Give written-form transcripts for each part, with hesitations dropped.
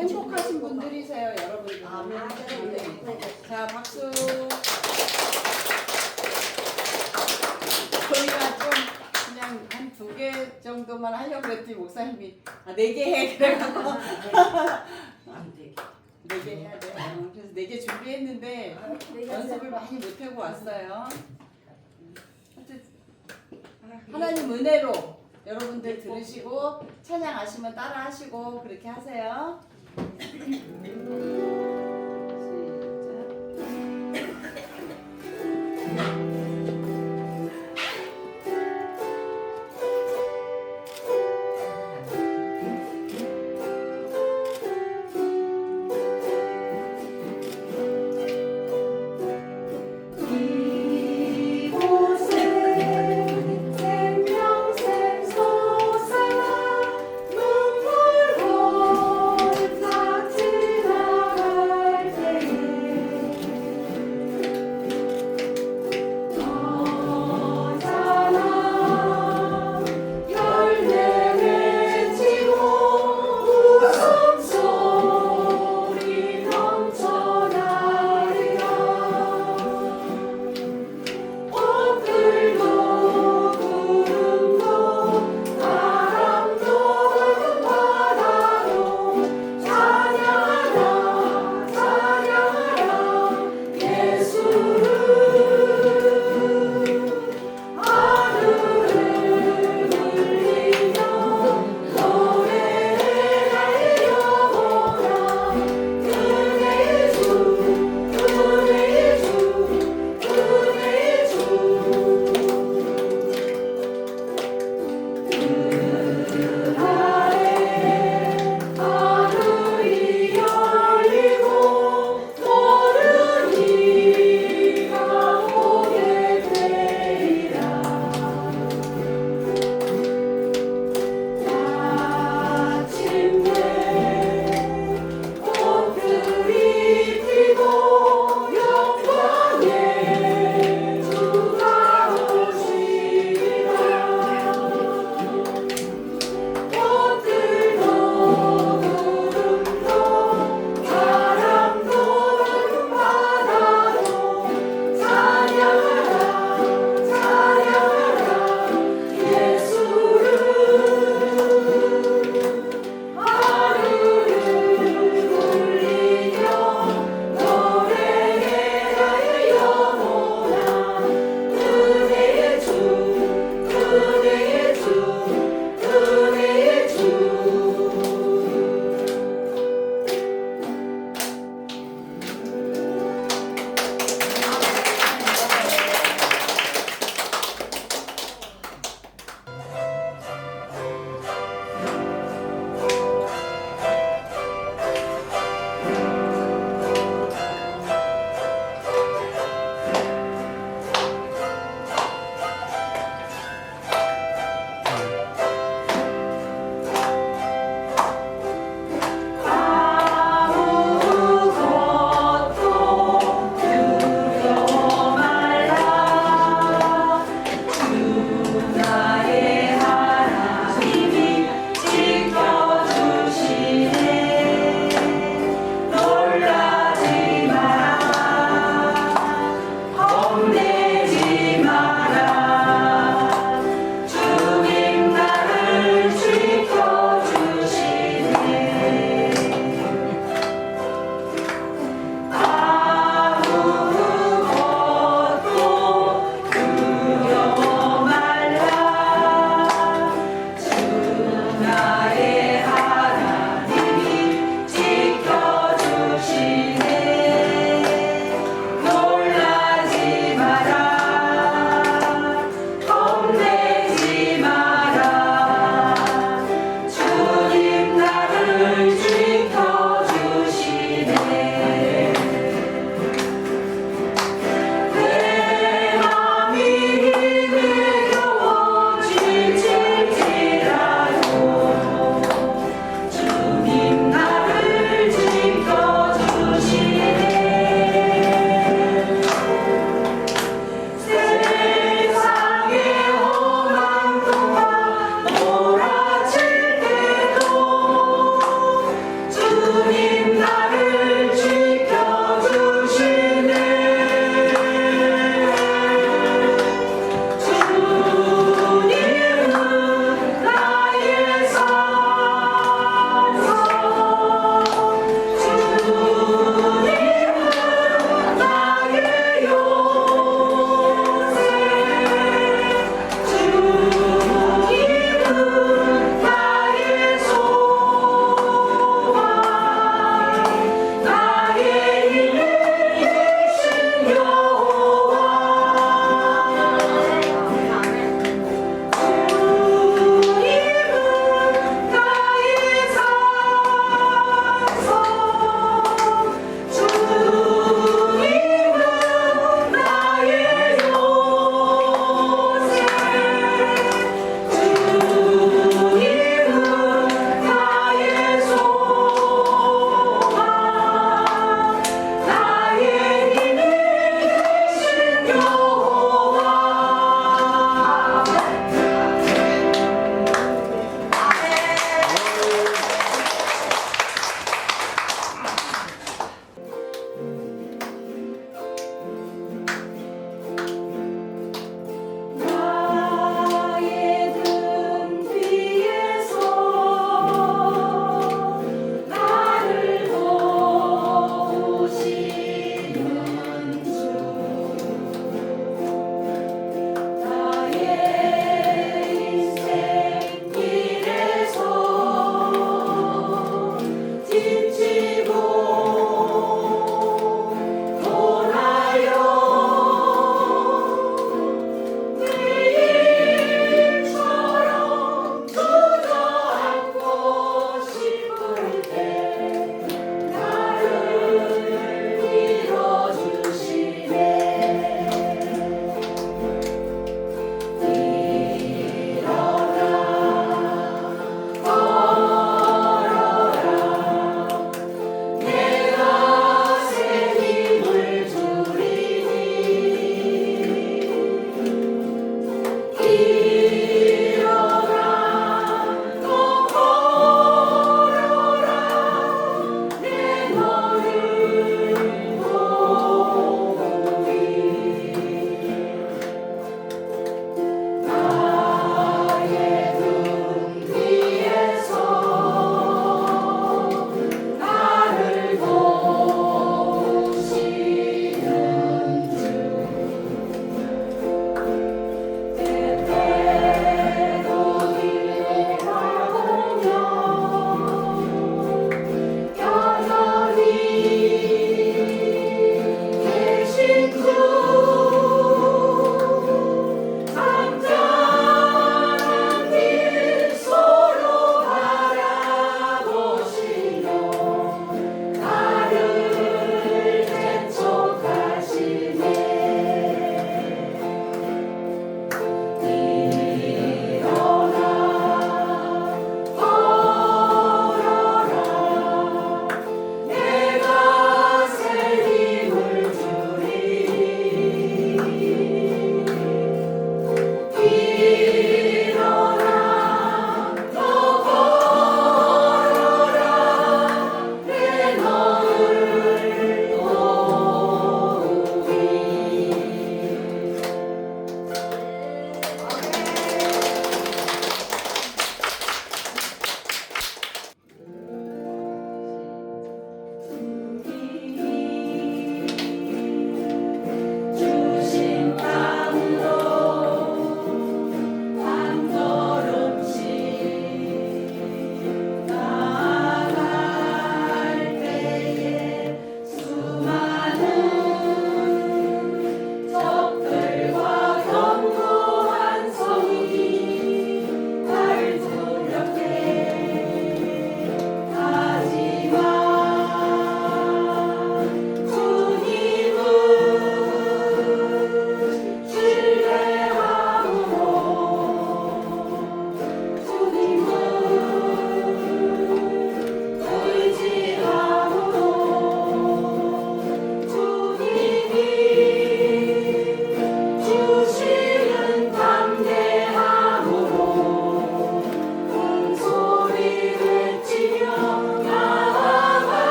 행복하신 분들이세요, 여러분들. 네. 자, 박수. 저희가 좀 그냥 한 2개 정도만 하려고 했더니 목사님이 4개 해 그래가지고 4개 해야 돼. 그래서 4개 준비했는데 연습을 많이 못하고 왔어요. 하여튼 하나님 은혜로 여러분들 들으시고 찬양하시면 따라 하시고 그렇게 하세요. 눈물로 다 지나가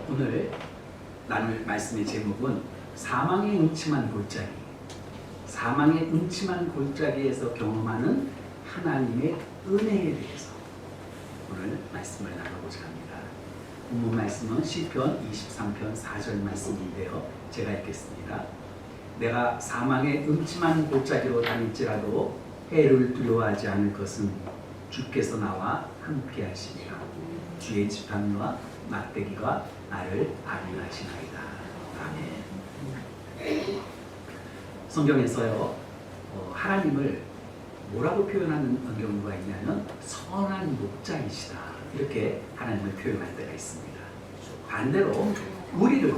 오늘 나눌 말씀의 제목은 사망의 음침한 골짜기, 사망의 음침한 골짜기에서 경험하는 하나님의 은혜에 대해서 오늘 말씀을 나누고자 합니다. 본문 말씀은 시편 23편 4절 말씀인데요. 제가 읽겠습니다. 내가 사망의 음침한 골짜기로 다닐지라도 해를 두려워하지 않을 것은 주께서 나와 함께 하시리라. 주의 지팡이와 막대기가 나를 안위하시나이다. 아멘. 성경에서요, 하나님을 뭐라고 표현하는 경우가 있냐면 선한 목자이시다, 이렇게 하나님을 표현할 때가 있습니다. 반대로 우리는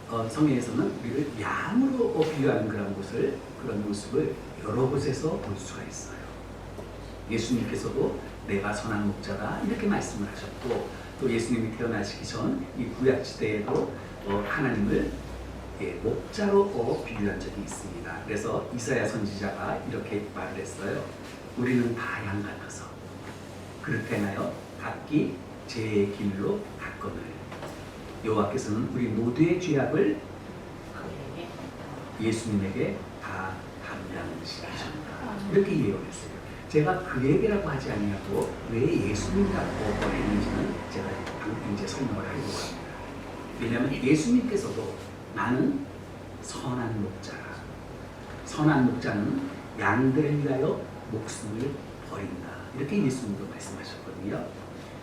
성경에서는 우리를 양으로 비유하는 그런 모습을 여러 곳에서 볼 수가 있어요. 예수님께서도 내가 선한 목자다, 이렇게 말씀을 하셨고, 또 예수님이 태어나시기 전 이 구약 시대에도 하나님을 목자로 비유한 적이 있습니다. 그래서 이사야 선지자가 이렇게 말을 했어요. 우리는 다 양 같아서 그렇게나요 각기 제 길로 갔거늘 여호와께서는 우리 모두의 죄악을 예수님에게 다 담당시키셨다, 이렇게 이해했어요. 제가 그에게라고 하지 아니하고 왜 예수님이라고 했는지는 제가 이제 설명을 하려고 합니다. 왜냐하면 예수님께서도 나는 선한 목자라, 선한 목자는 양들을 위하여 목숨을 버린다, 이렇게 예수님도 말씀하셨거든요.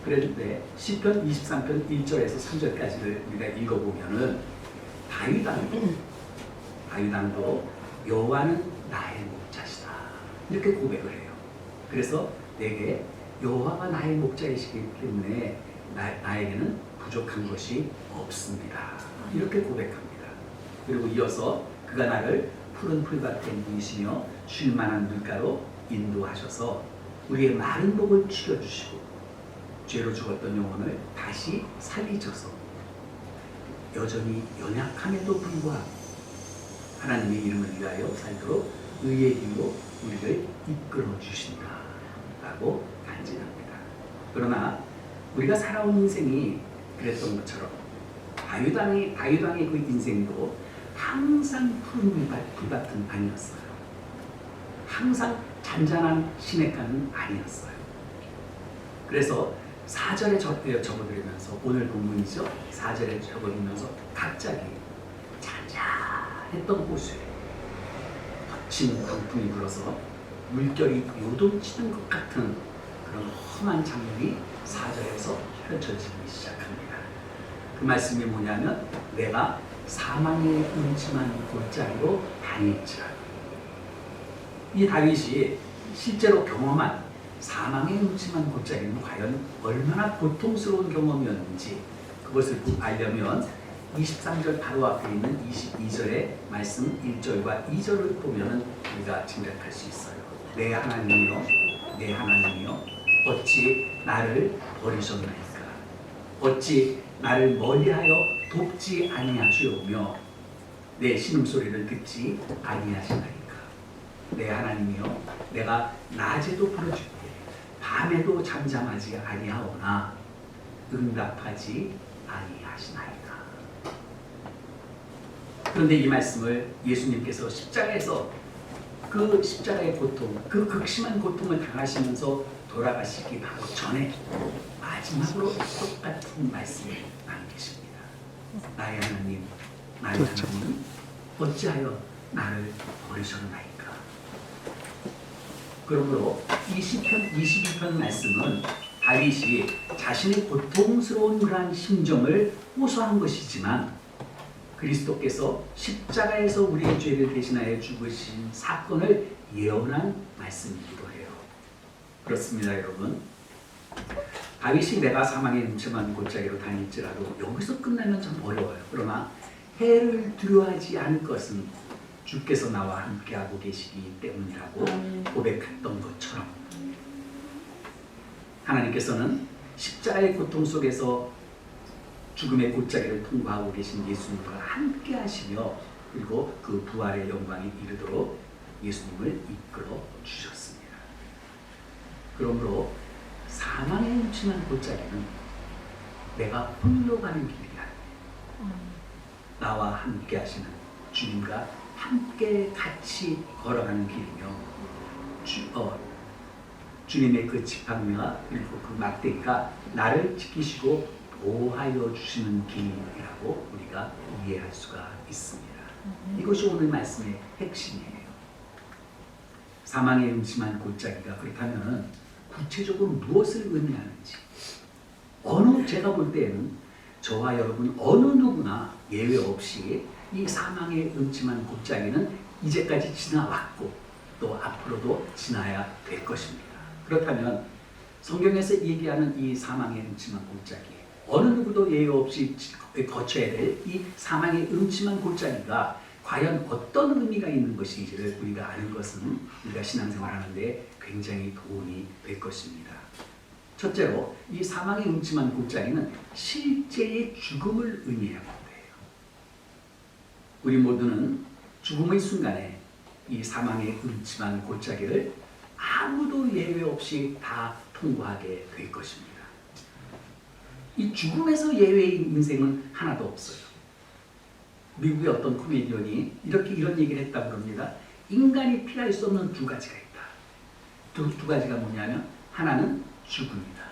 그런데 시편 23편 1절에서 3절까지를 우리가 읽어보면은 다윗왕도 여호와는 나의 목자시다, 이렇게 고백을 해요. 그래서 내게 여호와가 나의 목자이시기 때문에 나에게는 부족한 것이 없습니다, 이렇게 고백합니다. 그리고 이어서 그가 나를 푸른 풀밭에 누이시며 쉴만한 물가로 인도하셔서 우리의 마른 목을 축여주시고 죄로 죽었던 영혼을 다시 살리셔서 여전히 연약함에도 불구하고 하나님의 이름을 위하여 살도록 의의 길로 우리를 이끌어 주신다라고 간증합니다. 그러나 우리가 살아온 인생이 그랬던 것처럼 다윗왕의 그 인생도 항상 푸른 풀밭은 아니었어요. 항상 잔잔한 시냇가는 아니었어요. 그래서 4절에 접어들면서, 오늘 본문이죠, 4절에 접어들면서 갑자기 잔잔했던 호수에 거친 강풍이 불어서 물결이 요동치는 것 같은 그런 험한 장면이 4절에서 펼쳐지기 시작합니다. 그 말씀이 뭐냐면 내가 사망의 음침한 골짜기로 다닐지라도, 이 다윗이 실제로 경험한 사망의 음침한 골짜기는 과연 얼마나 고통스러운 경험이었는지 그것을 알려면 23절 바로 앞에 있는 22절의 말씀 1절과 2절을 보면 우리가 짐작할 수 있어요. 내 하나님이여, 내 하나님이여, 어찌 나를 버리셨나이까? 어찌 나를 멀리하여 돕지 아니하시오며 내 신음소리를 듣지 아니하시나이까? 내 하나님이여, 내가 낮에도 부르짖고 밤에도 잠잠하지 아니하오나 응답하지 아니하시나이까? 그런데 이 말씀을 예수님께서 십자가에서 그 십자가의 고통, 그 극심한 고통을 당하시면서 돌아가시기 바로 전에 마지막으로 똑같은 말씀을 남기십니다. 나의 하나님, 나의 하나님, 어찌하여 나를 버리셨나이까? 그러므로 이 시편 22편 말씀은 다윗이 자신의 고통스러운 그러한 심정을 호소한 것이지만 그리스도께서 십자가에서 우리의 죄를 대신하여 죽으신 사건을 예언한 말씀이기도 해요. 그렇습니다, 여러분. 다윗이 내가 사망의 음침한 골짜기로 다닐지라도 여기서 끝나면 참 어려워요. 그러나 해를 두려워하지 않을 것은 주께서 나와 함께하고 계시기 때문이라고 고백했던 것처럼 하나님께서는 십자가의 고통 속에서 죽음의 골짜기를 통과하고 계신 예수님과 함께 하시며 그리고 그 부활의 영광이 이르도록 예수님을 이끌어 주셨습니다. 그러므로 사망의 음침한 골짜기는 내가 홀로 가는 길이 아니에요. 나와 함께 하시는 주님과 함께 같이 걸어가는 길이며 주님의 그 지팡이와 그리고 그 막대기가 나를 지키시고 보호하여 주시는 길이라고 우리가 이해할 수가 있습니다. 이것이 오늘 말씀의 핵심이에요. 사망의 음침한 골짜기가 그렇다면 구체적으로 무엇을 의미하는지 제가 볼 때에는 저와 여러분 어느 누구나 예외 없이 이 사망의 음침한 골짜기는 이제까지 지나왔고 또 앞으로도 지나야 될 것입니다. 그렇다면 성경에서 얘기하는 이 사망의 음침한 골짜기, 어느 누구도 예외 없이 거쳐야 될 이 사망의 음침한 골짜기가 과연 어떤 의미가 있는 것인지를 우리가 아는 것은 우리가 신앙생활하는 데 굉장히 도움이 될 것입니다. 첫째로 이 사망의 음침한 골짜기는 실제의 죽음을 의미하고 있대요. 우리 모두는 죽음의 순간에 이 사망의 음침한 골짜기를 아무도 예외 없이 다 통과하게 될 것입니다. 이 죽음에서 예외의 인생은 하나도 없어요. 미국의 어떤 코미디언이 이런 얘기를 했다고 합니다. 인간이 피할 수 없는 두 가지가 있다. 두 가지가 뭐냐면 하나는 죽음이다.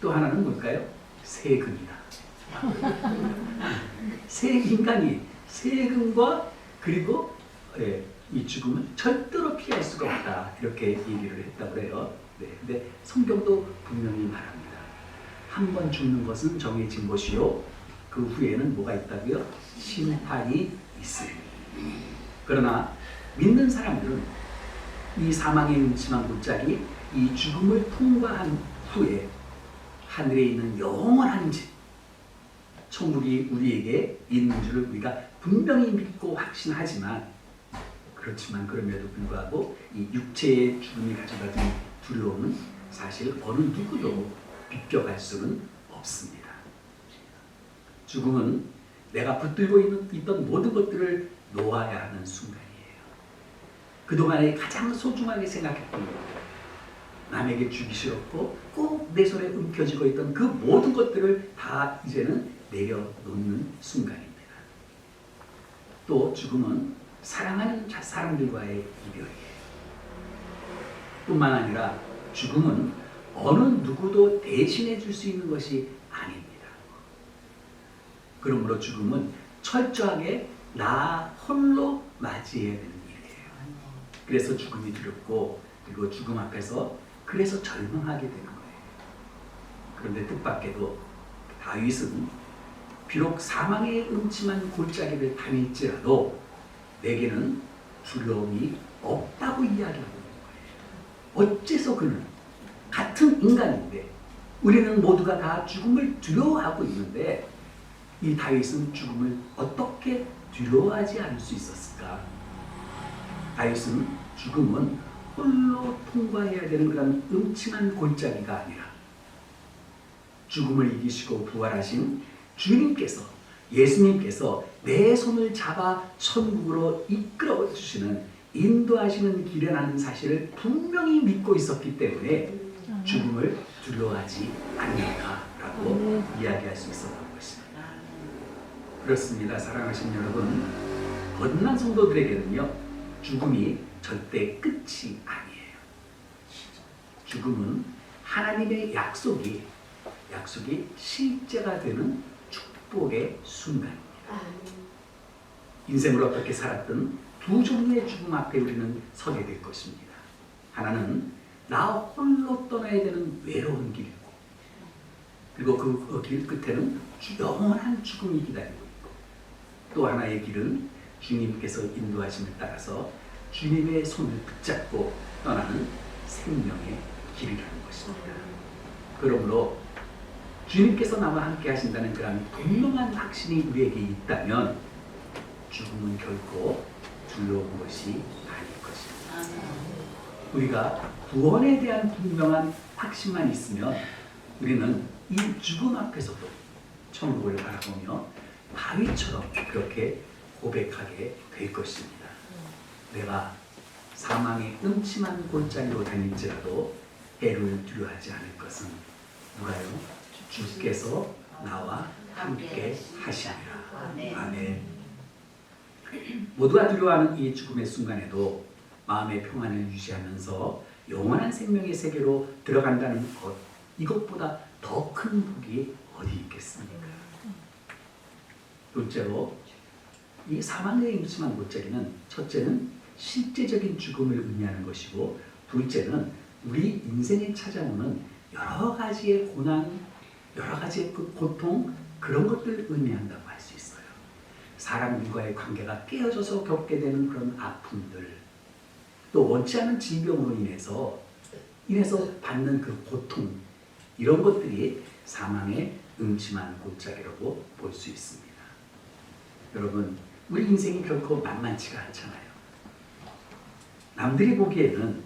또 하나는 뭘까요? 세금이다. 인간이 세금과 그리고 이 죽음을 절대로 피할 수가 없다. 이렇게 얘기를 했다고 해요. 근데 성경도 분명히 말합니다. 한 번 죽는 것은 정해진 것이요. 그 후에는 뭐가 있다고요? 심판이 있으니. 그러나 믿는 사람들은 이 사망의 음침한 골짜기, 이 죽음을 통과한 후에 하늘에 있는 영원한 집, 천국이 우리에게 있는 줄을 우리가 분명히 믿고 확신하지만 그럼에도 불구하고 이 육체의 죽음이 가져다준 두려움은 사실 어느 누구도 비껴갈 수는 없습니다. 죽음은 내가 붙들고 있던 모든 것들을 놓아야 하는 순간이에요. 그동안에 가장 소중하게 생각했던 것, 남에게 주기 싫었고 꼭 내 손에 움켜쥐고 있던 그 모든 것들을 다 이제는 내려놓는 순간입니다. 또 죽음은 사랑하는 사람들과의 이별이에요. 뿐만 아니라 죽음은 어느 누구도 대신해 줄 수 있는 것이 아닙니다. 그러므로 죽음은 철저하게 나 홀로 맞이해야 되는 일이에요. 그래서 죽음이 두렵고 그리고 죽음 앞에서 그래서 절망하게 되는 거예요. 그런데 뜻밖에도 다윗은 비록 사망의 음침한 골짜기를 다닐지라도 내게는 두려움이 없다고 이야기하고 있는 거예요. 어째서 그는 같은 인간인데 우리는 모두가 다 죽음을 두려워하고 있는데 이 다윗은 죽음을 어떻게 두려워하지 않을 수 있었을까? 다윗은 죽음은 홀로 통과해야 되는 그런 음침한 골짜기가 아니라 죽음을 이기시고 부활하신 주님께서, 예수님께서 내 손을 잡아 천국으로 이끌어 주시는, 인도하시는 길이라는 사실을 분명히 믿고 있었기 때문에 죽음을 두려워하지 않는다라고 이야기할 수 있었던 것입니다. 그렇습니다. 사랑하신 여러분, 거듭난 성도들에게는요, 죽음이 절대 끝이 아니에요. 죽음은 하나님의 약속이 실제가 되는 축복의 순간입니다. 인생을 어떻게 살았든 두 종류의 죽음 앞에 우리는 서게 될 것입니다. 하나는 나 홀로 떠나야 되는 외로운 길이고, 그리고 그 길 끝에는 영원한 죽음이 기다리고 있고, 또 하나의 길은 주님께서 인도하심을 따라서 주님의 손을 붙잡고 떠나는 생명의 길이라는 것입니다. 그러므로 주님께서 나와 함께 하신다는 그런 분명한 확신이 우리에게 있다면 죽음은 결코 두려운 것이 아닐 것입니다. 우리가 구원에 대한 분명한 확신만 있으면 우리는 이 죽음 앞에서도 천국을 바라보며 다윗처럼 그렇게 고백하게 될 것입니다. 내가 사망의 음침한 골짜기로 다닐지라도 해를 두려워하지 않을 것은 누가요? 주께서 나와 함께 하시리라. 아멘. 아멘. 모두가 두려워하는 이 죽음의 순간에도 마음의 평안을 유지하면서 영원한 생명의 세계로 들어간다는 것, 이것보다 더 큰 복이 어디 있겠습니까? 둘째로 이 사망의 임침한 골짜기는 첫째는 실제적인 죽음을 의미하는 것이고, 둘째는 우리 인생에 찾아오는 여러 가지의 고난, 여러 가지의 그 고통, 그런 것들을 의미한다고 할 수 있어요. 사람들과의 관계가 깨어져서 겪게 되는 그런 아픔들, 또 원치 않은 질병으로 인해서 받는 그 고통, 이런 것들이 사망의 음침한 골짜기라고 볼 수 있습니다. 여러분, 우리 인생이 결코 만만치가 않잖아요. 남들이 보기에는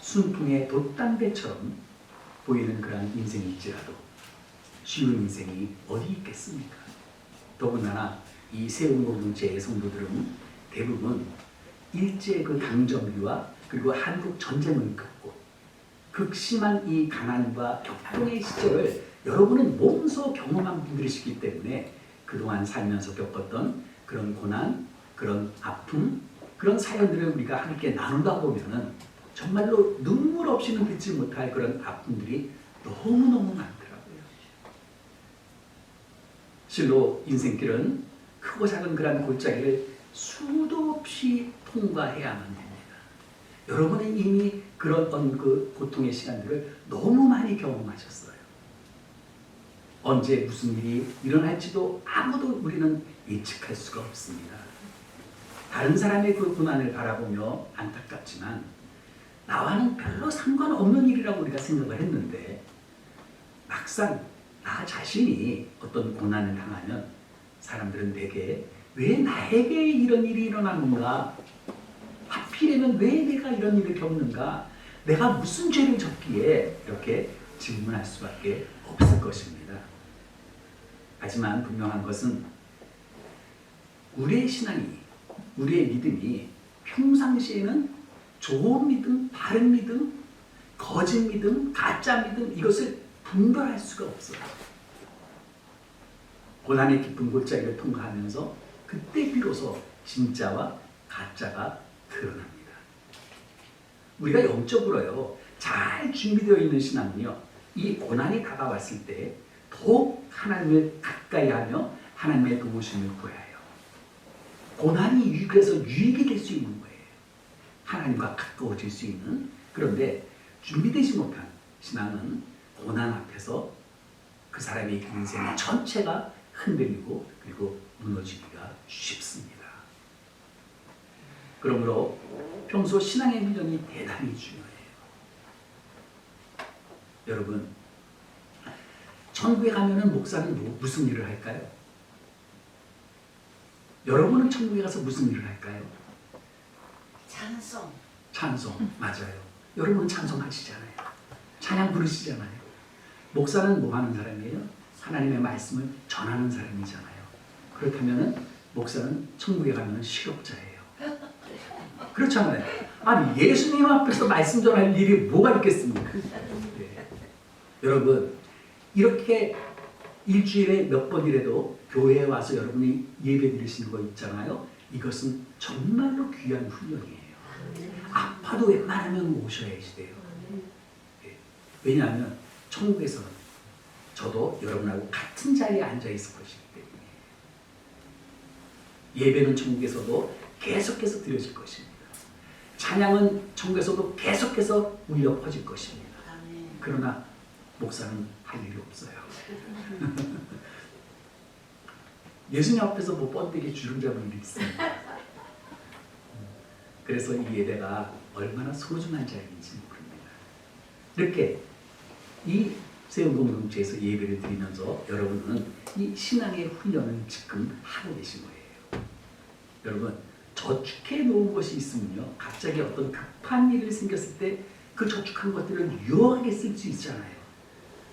순풍의 돛담배처럼 보이는 그런 인생일지라도 쉬운 인생이 어디 있겠습니까? 더군다나 이 세운공동체의 성도들은 대부분 일제 그 당정비와 그리고 한국 전쟁을 겪고 극심한 이 가난과 격동의 시절을 여러분은 몸소 경험한 분들이시기 때문에 그동안 살면서 겪었던 그런 고난, 그런 아픔, 그런 사연들을 우리가 함께 나누다 보면은 정말로 눈물 없이는 듣지 못할 그런 아픔들이 너무너무 많더라고요. 실로 인생길은 크고 작은 그런 골짜기를 수도 없이 통과해야만 됩니다. 여러분은 이미 그런 그 고통의 시간들을 너무 많이 경험하셨어요. 언제 무슨 일이 일어날지도 아무도 우리는 예측할 수가 없습니다. 다른 사람의 그 고난을 바라보며 안타깝지만 나와는 별로 상관없는 일이라고 우리가 생각을 했는데, 막상 나 자신이 어떤 고난을 당하면 사람들은 대개 왜 나에게 이런 일이 일어나는가? 하필이면 왜 내가 이런 일을 겪는가? 내가 무슨 죄를 졌기에 이렇게 질문할 수밖에 없을 것입니다. 하지만 분명한 것은 우리의 신앙이, 우리의 믿음이 평상시에는 좋은 믿음, 바른 믿음, 거짓 믿음, 가짜 믿음, 이것을 분별할 수가 없어요. 고난의 깊은 골짜기를 통과하면서 그때 비로소 진짜와 가짜가 드러납니다. 우리가 영적으로요, 잘 준비되어 있는 신앙은요, 이 고난이 다가왔을 때 더욱 하나님을 가까이 하며 하나님의 도우심을 구해야 해요. 고난이 그래서 유익이 될 수 있는 거예요. 하나님과 가까워질 수 있는. 그런데 준비되지 못한 신앙은 고난 앞에서 그 사람의 인생 전체가 흔들리고 그리고 무너지기가 쉽습니다. 그러므로 평소 신앙의 훈련이 대단히 중요해요. 여러분, 천국에 가면은 목사는 무슨 일을 할까요? 여러분은 천국에 가서 무슨 일을 할까요? 찬송. 찬송, 맞아요. 여러분은 찬송하시잖아요. 찬양 부르시잖아요. 목사는 뭐 하는 사람이에요? 하나님의 말씀을 전하는 사람이잖아요. 그렇다면 목사는 천국에 가면 실업자예요. 그렇잖아요. 아니, 예수님 앞에서 말씀 전할 일이 뭐가 있겠습니까? 네. 여러분, 이렇게 일주일에 몇 번이라도 교회에 와서 여러분이 예배 드리시는 거 있잖아요. 이것은 정말로 귀한 훈련이에요. 아파도 웬만하면 오셔야지 돼요. 네. 왜냐하면 천국에서는 저도 여러분하고 같은 자리에 앉아 있을 것이기 때문에, 예배는 천국에서도 계속해서 드려질 것입니다. 찬양은 천국에서도 계속해서 울려 퍼질 것입니다. 그러나 목사는 할 일이 없어요. 예수님 앞에서 뭐 번데기 주름 잡을 일이 있습니다. 그래서 이 예배가 얼마나 소중한 자리인지 모릅니다. 이렇게 이 세운공동체에서 예배를 드리면서 여러분은 이 신앙의 훈련을 지금 하고 계신 거예요. 여러분, 저축해 놓은 것이 있으면요, 갑자기 어떤 급한 일이 생겼을 때 그 저축한 것들을 유용하게 쓸 수 있잖아요.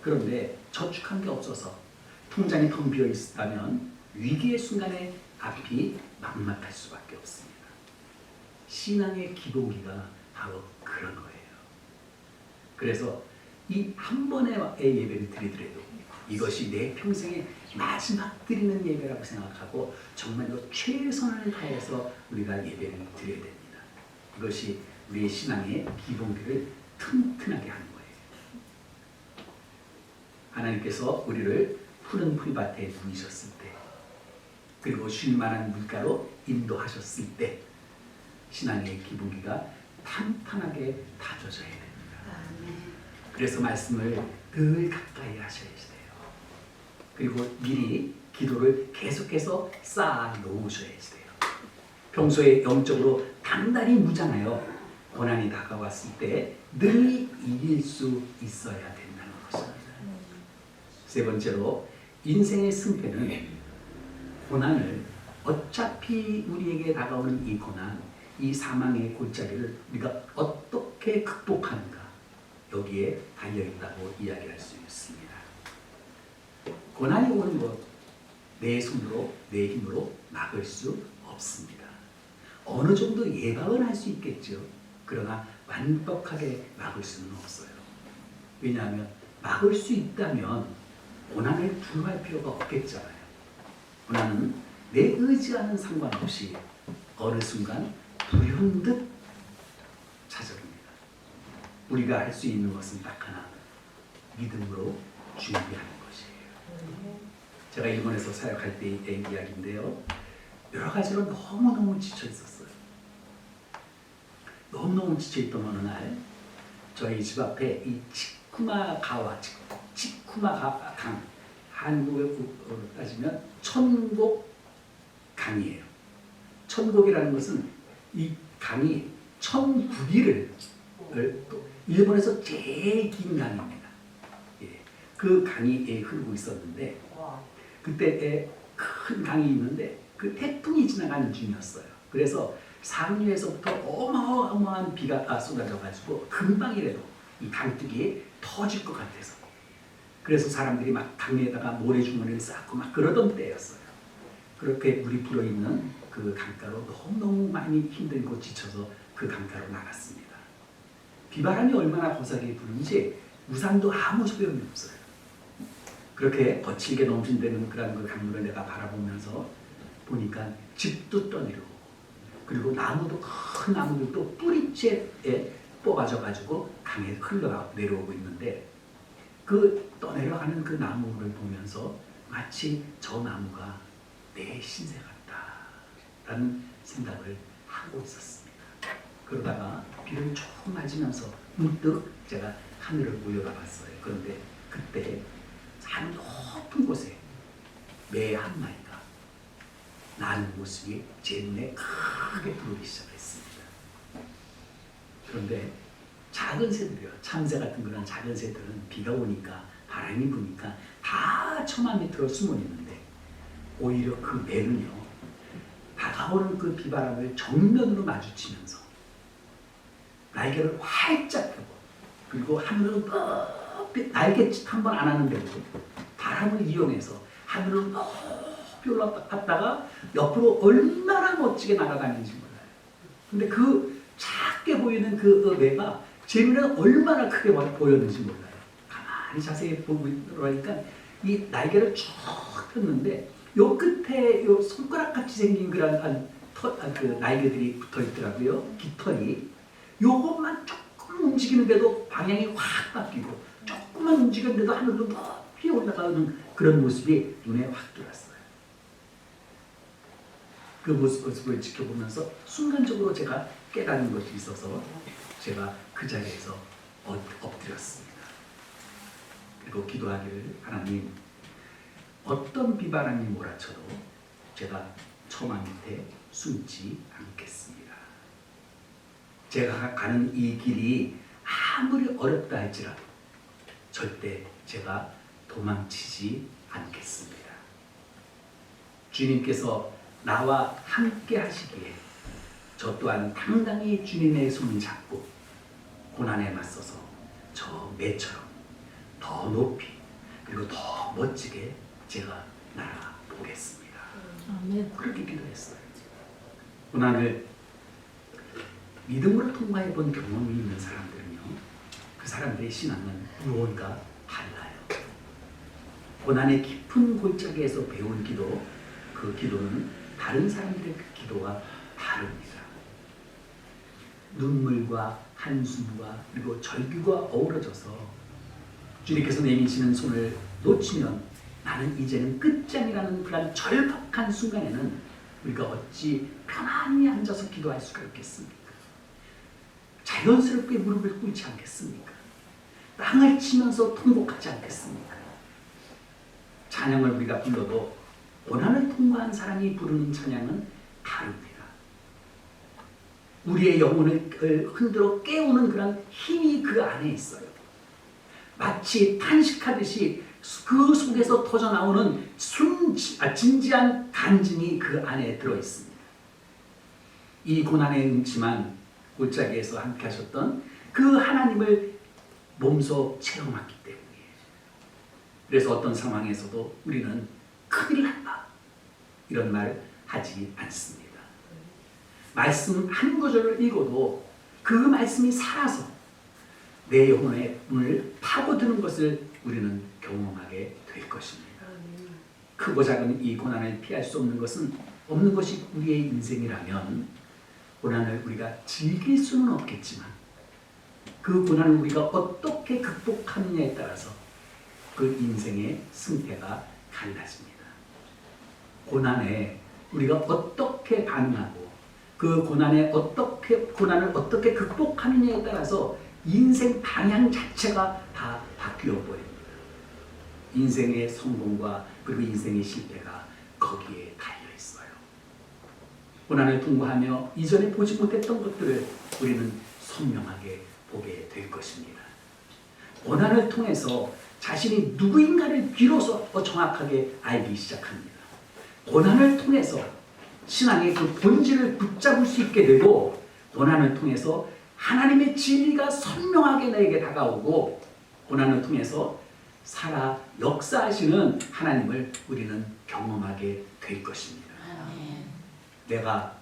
그런데 저축한 게 없어서 통장이 텅 비어 있다면 위기의 순간에 앞이 막막할 수밖에 없습니다. 신앙의 기본기가 바로 그런 거예요. 그래서 이 한 번의 예배를 드리더라도 이것이 내 평생의 마지막 드리는 예배라고 생각하고 정말로 최선을 다해서 우리가 예배를 드려야 됩니다. 이것이 우리의 신앙의 기본기를 튼튼하게 하는 거예요. 하나님께서 우리를 푸른 풀밭에 누이셨을 때, 그리고 쉴만한 물가로 인도하셨을 때 신앙의 기본기가 탄탄하게 다져져야 됩니다. 그래서 말씀을 늘 가까이 하셔야 돼요. 그리고 미리 기도를 계속해서 쌓아 놓으셔야 돼요. 평소에 영적으로 단단히 무장하여 고난이 다가왔을 때 늘 이길 수 있어야 된다는 것입니다. 세 번째로 인생의 승패는 고난을 어차피 우리에게 다가오는 이 고난, 이 사망의 골짜기를 우리가 어떻게 극복하는가, 여기에 달려있다고 이야기할 수 있습니다. 고난이 오는 것, 내 손으로, 내 힘으로 막을 수 없습니다. 어느 정도 예방은 할 수 있겠죠. 그러나 완벽하게 막을 수는 없어요. 왜냐하면 막을 수 있다면 고난을 두려워할 필요가 없겠잖아요. 고난은 내 의지와는 상관없이 어느 순간 불현듯 찾아옵니다. 우리가 할 수 있는 것은 딱 하나, 믿음으로 준비하는 것이에요. 제가 일본에서 사역할 때의 이야기인데요. 여러 가지로 너무너무 지쳐 있었어요. 너무너무 지쳐있던 어느 날 저희 집 앞에 이 치쿠마가와, 치쿠마강, 한국으로 따지면 천곡강이에요. 천곡이라는 것은 이 강이 1009리를 일본에서 제일 긴 강입니다. 예, 그 강이 흐르고 있었는데 그때 큰 강이 있는데 그 태풍이 지나가는 중이었어요. 그래서 상류에서부터 어마어마한 비가 쏟아져가지고 금방이라도 이 강둑이 터질 것 같아서, 그래서 사람들이 막 강에다가 모래주머니를 쌓고 막 그러던 때였어요. 그렇게 물이 불어있는 그 강가로 너무너무 많이 힘들고 지쳐서 그 강가로 나갔습니다. 비바람이 얼마나 고사하게 부는지 우산도 아무 소용이 없어요. 그렇게 거칠게 넘친다는 그런 그 강물을 내가 바라보면서 보니까 집도 떠내려오고, 그리고 나무도, 큰 나무들도 뿌리채에 뽑아져가지고 강에 흘러 내려오고 있는데, 그 떠내려가는 그 나무를 보면서 마치 저 나무가 내 신세 같다라는 생각을 하고 있었습니다. 그러다가 비를 조금 맞으면서 문득 제가 하늘을 올려다봤어요. 그런데 그때 산 높은 곳에 매 한 마리가 나는 모습이 제 눈에 크게 들어오기 시작했습니다. 그런데 작은 새들이요, 참새 같은 그런 작은 새들은 비가 오니까, 바람이 부니까 다 처마 밑으로 숨어 있는데, 오히려 그 매는요, 다가오는 그 비바람을 정면으로 마주치면서 날개를 활짝 펴고, 그리고 하늘을 높이, 날개짓 한번 안 하는데도 바람을 이용해서 하늘을 높이 올라갔다가 옆으로 얼마나 멋지게 날아다니는지 몰라요. 근데 그 작게 보이는 그 매가 제 눈에 얼마나 크게 보였는지 몰라요. 가만히 자세히 보고 있으니까 이 날개를 쭉 폈는데 요 끝에 요 손가락같이 생긴 그런 그 날개들이 붙어 있더라고요. 깃털이. 요것만 조금 움직이는데도 방향이 확 바뀌고, 조금만 움직이는데도 하늘로 높이 올라가는 그런 모습이 눈에 확 들어왔어요. 그 모습을 지켜보면서 순간적으로 제가 깨닫는 것이 있어서 제가 그 자리에서 엎드렸습니다. 그리고 기도하기를, 하나님, 어떤 비바람이 몰아쳐도 제가 처마 밑에 숨지 않겠습니다. 제가 가는 이 길이 아무리 어렵다 할지라도 절대 제가 도망치지 않겠습니다. 주님께서 나와 함께 하시기에 저 또한 당당히 주님의 손을 잡고 고난에 맞서서 저 매처럼 더 높이, 그리고 더 멋지게 제가 날아보겠습니다. 아멘. 그렇게 기도했어요. 고난을 믿음으로 통과해 본 경험이 있는 사람들은요, 그 사람들의 신앙은 무언가 달라요. 고난의 깊은 골짜기에서 배운 기도, 그 기도는 다른 사람들의 그 기도와 다릅니다. 눈물과 한숨과 그리고 절규가 어우러져서 주님께서 내미시는 손을 놓치면 나는 이제는 끝장이라는 그런 절박한 순간에는 우리가 어찌 편안히 앉아서 기도할 수가 있겠습니까? 자연스럽게 무릎을 꿇지 않겠습니까? 땅을 치면서 통곡하지 않겠습니까? 찬양을 우리가 불러도 고난을 통과한 사람이 부르는 찬양은 다릅니다. 우리의 영혼을 흔들어 깨우는 그런 힘이 그 안에 있어요. 마치 탄식하듯이 그 속에서 터져나오는 진지한 간증이 그 안에 들어있습니다. 이 고난에 응치만 골짜기에서 함께 하셨던 그 하나님을 몸소 체험했기 때문이에요. 그래서 어떤 상황에서도 우리는 큰일 났다 이런 말 하지 않습니다. 말씀 한 구절을 읽어도 그 말씀이 살아서 내 영혼의 문을 파고드는 것을 우리는 경험하게 될 것입니다. 크고 작은 이 고난을 피할 수 없는 것이 우리의 인생이라면 고난을 우리가 즐길 수는 없겠지만 그 고난을 우리가 어떻게 극복하느냐에 따라서 그 인생의 승패가 달라집니다. 고난에 우리가 어떻게 반응하고 그 고난을 어떻게 극복하느냐에 따라서 인생 방향 자체가 다 바뀌어 버립니다. 인생의 성공과 그리고 인생의 실패가 거기에 달려 있어요. 고난을 통과하며 이전에 보지 못했던 것들을 우리는 선명하게 보게 될 것입니다. 고난을 통해서 자신이 누구인가를 비로소 정확하게 알기 시작합니다. 고난을 통해서 신앙의 그 본질을 붙잡을 수 있게 되고 고난을 통해서 하나님의 진리가 선명하게 내게 다가오고 고난을 통해서 살아 역사하시는 하나님을 우리는 경험하게 될 것입니다. 내가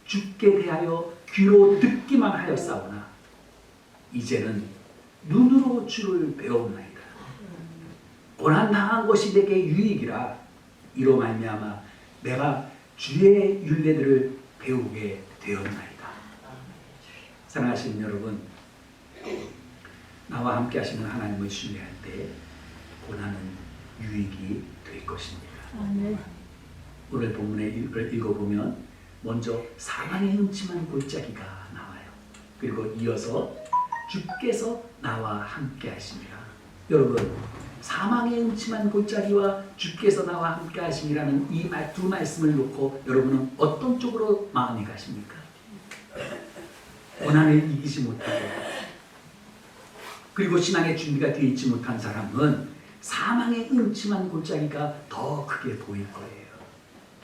주께 대하여 귀로 듣기만 하였사오나 이제는 눈으로 주를 배웠나이다. 고난당한 것이 내게 유익이라 이로 말미암아 내가 주의 율례들을 배우게 되었나이다. 사랑하시는 여러분, 나와 함께 하시는 하나님을 신뢰할 때 고난은 유익이 될 것입니다. 오늘 본문을 읽어보면 먼저 사망의 음침한 골짜기가 나와요. 그리고 이어서 주께서 나와 함께 하심이라. 여러분, 사망의 음침한 골짜기와 주께서 나와 함께 하심이라는 이 두 말씀을 놓고 여러분은 어떤 쪽으로 마음이 가십니까? 고난을 이기지 못하고 그리고 신앙의 준비가 되어 있지 못한 사람은 사망의 음침한 골짜기가 더 크게 보일 거예요.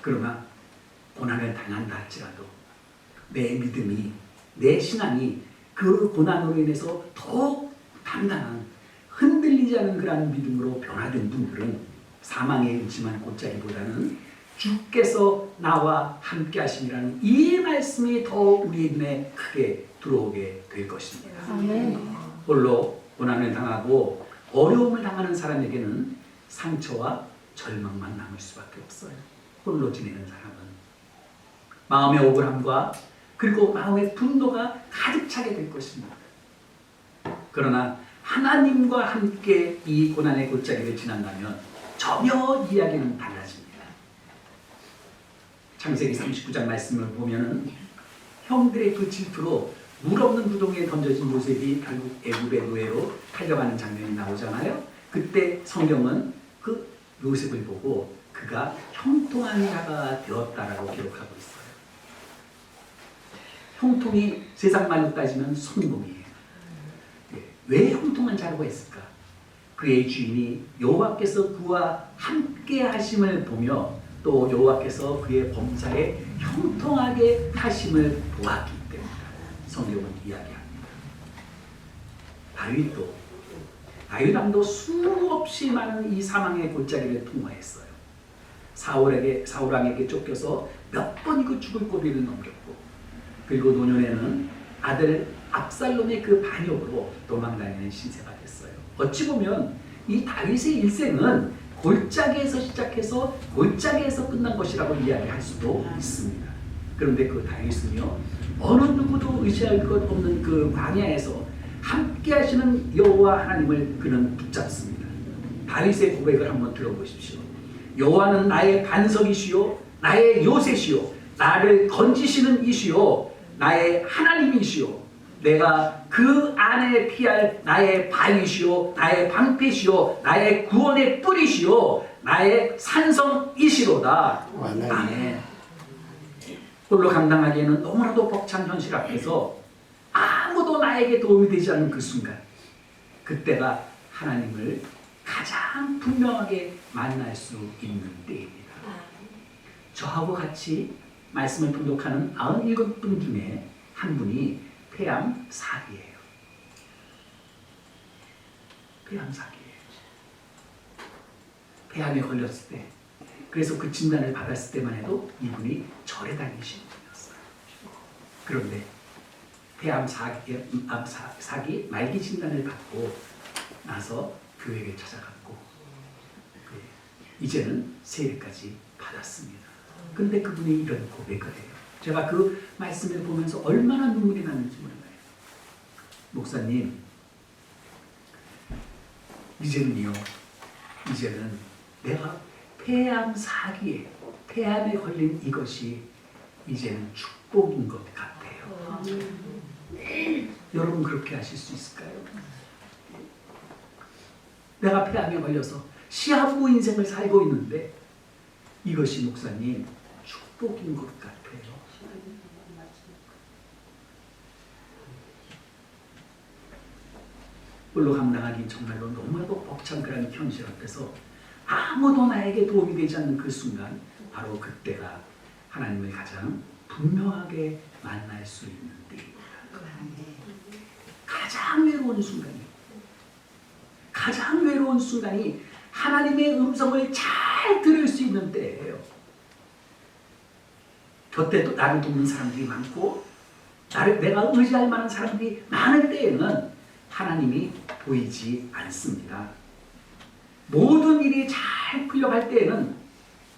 그러나 고난을 당한다 할지라도 내 믿음이, 내 신앙이 그 고난으로 인해서 더욱 단단한 흔들리지 않은 그런 믿음으로 변화된 분들은 사망의 음침한 골짜기보다는 주께서 나와 함께 하심이라는 이 말씀이 더 우리 눈에 크게 들어오게 될 것입니다. 홀로 고난을 당하고 어려움을 당하는 사람에게는 상처와 절망만 남을 수밖에 없어요. 홀로 지내는 사람은 마음의 억울함과 그리고 마음의 분노가 가득 차게 될 것입니다. 그러나 하나님과 함께 이 고난의 골짜기를 지난다면 전혀 이야기는 달라집니다. 창세기 39장 말씀을 보면은 형들의 그 질투로 물 없는 무동에 던져진 요셉이 결국 애굽의 노예로 팔려가는 장면이 나오잖아요. 그때 성경은 그 요셉을 보고 그가 형통한 자가 되었다라고 기록하고 있어요. 형통이 세상 말로 따지면 성공이에요. 왜 형통한 자라고 했을까? 그의 주인이 여호와께서 그와 함께 하심을 보며 또 여호와께서 그의 범사에 형통하게 하심을 보았기 때문이다. 성경은 이야기합니다. 다윗 왕도 수없이 많은 이 사망의 골짜기를 통과했어요. 사울 왕에게 쫓겨서 몇 번이고 죽을 고비를 넘겼고, 그리고 노년에는 아들 압살롬의 그 반역으로 도망다니는 신세가 됐어요. 어찌 보면 이 다윗의 일생은 골짜기에서 시작해서 골짜기에서 끝난 것이라고 이야기할 수도 있습니다. 그런데 그 다윗은요, 어느 누구도 의지할 것 없는 그 광야에서 함께 하시는 여호와 하나님을 그는 붙잡습니다. 다윗의 고백을 한번 들어보십시오. 여호와는 나의 반석이시요 나의 요새시요 나를 건지시는 이시요 나의 하나님이시요 내가 그 안에 피할 나의 바위시요 나의 방패시요 나의 구원의 뿌리시요 나의 산성이시로다. 아멘. 홀로 감당하기에는 너무나도 벅찬 현실 앞에서 아무도 나에게 도움이 되지 않는 그 순간, 그때가 하나님을 가장 분명하게 만날 수 있는 때입니다. 저하고 같이 말씀을 통독하는 97분 중에 한 분이 폐암 4기예요. 폐암 4기예요. 폐암에 걸렸을 때, 그래서 그 진단을 받았을 때만 해도 이분이 절에 다니신 분이었어요. 그런데 폐암 4기 말기 진단을 받고 나서 교회를 찾아갔고 이제는 세례까지 받았습니다. 그런데 그분이 이런 고백을 해요. 제가 그 말씀을 보면서 얼마나 눈물이 나는지 몰라요. 목사님, 이제는 내가 폐암 4기에 폐암에 걸린 이것이 이제는 축복인 것 같아요. 여러분 그렇게 하실 수 있을까요? 내가 폐암에 걸려서 시한부 인생을 살고 있는데 이것이 목사님 축복인 것 같아요. 홀로 감당하기 정말로 너무나도 벅찬 그런 현실 앞에서 아무도 나에게 도움이 되지 않는 그 순간, 바로 그때가 하나님을 가장 분명하게 만날 수 있는 때입니다. 가장 외로운 순간이에요. 가장 외로운 순간이 하나님의 음성을 잘 들을 수 있는 때예요. 곁에 또 나를 돕는 사람들이 많고 내가 의지할 만한 사람들이 많을 때에는 하나님이 보이지 않습니다. 모든 일이 잘 풀려갈 때에는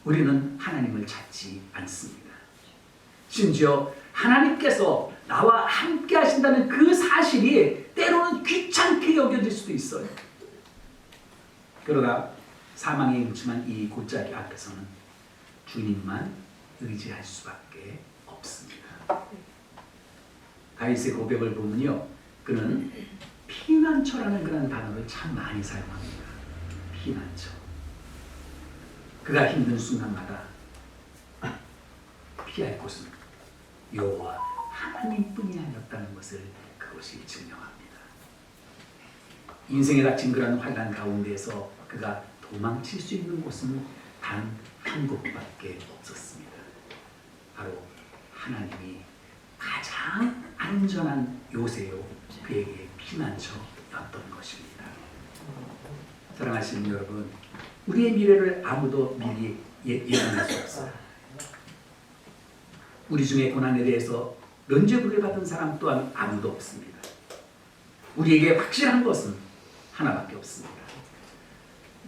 우리는 하나님을 찾지 않습니다. 심지어 하나님께서 나와 함께 하신다는 그 사실이 때로는 귀찮게 여겨질 수도 있어요. 그러나 사망에 뭉침한 이 골짜기 앞에서는 주님만 의지할 수밖에 없습니다. 다윗의 고백을 보면요, 그는 피난처라는 그런 단어를 참 많이 사용합니다. 피난처. 그가 힘든 순간마다 피할 곳은 여호와 하나님뿐이 아니었다는 것을 그것이 증명합니다. 인생에 닥친 그런 환난 가운데에서 그가 도망칠 수 있는 곳은 단 한 곳밖에 없었습니다. 바로 하나님이 가장 안전한 요새요, 그에게 피난처였던 것입니다. 사랑하시는 여러분, 우리의 미래를 아무도 미리 예상할 수 없어요. 우리 중에 고난에 대해서 면죄부를 받은 사람 또한 아무도 없습니다. 우리에게 확실한 것은 하나밖에 없습니다.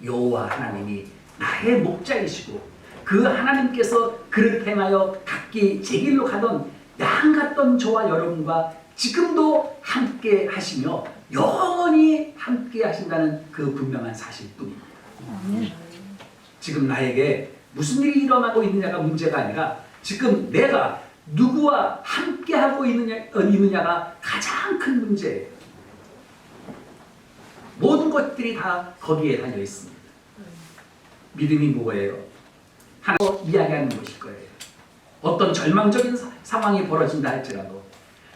여호와 하나님이 나의 목자이시고 그 하나님께서 그를 행하여 각기 제 길로 가던 양 같던 저와 여러분과 지금도 함께 하시며 영원히 함께 하신다는 그 분명한 사실뿐입니다. 지금 나에게 무슨 일이 일어나고 있느냐가 문제가 아니라 지금 내가 누구와 함께 하고 있느냐가 가장 큰 문제예요. 모든 것들이 다 거기에 달려 있습니다. 믿음이 뭐예요? 하나님 이야기하는 것일 거예요. 어떤 절망적인 상황이 벌어진다 할지라도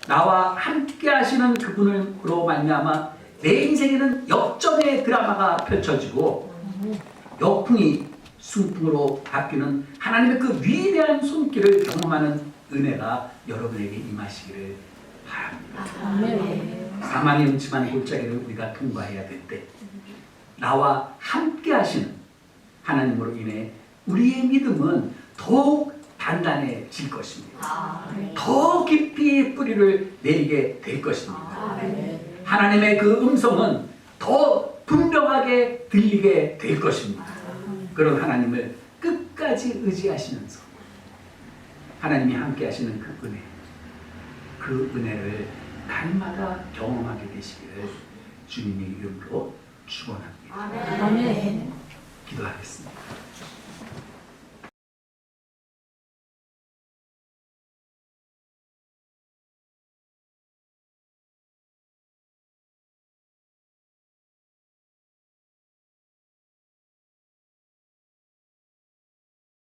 나와 함께 하시는 그분으로 말미암아 내 인생에는 역전의 드라마가 펼쳐지고 역풍이 순풍으로 바뀌는 하나님의 그 위대한 손길을 경험하는 은혜가 여러분에게 임하시기를 바랍니다. 사망의 음침한 골짜기를 우리가 통과해야 될 때 나와 함께 하시는 하나님으로 인해 우리의 믿음은 더욱 단단해질 것입니다. 더 깊이 뿌리를 내리게 될 것입니다. 하나님의 그 음성은 더 분명하게 들리게 될 것입니다. 그런 하나님을 끝까지 의지하시면서 하나님이 함께 하시는 그 은혜를 날마다 경험하게 되시기를 주님의 이름으로 축원합니다. 아멘. 기도하겠습니다.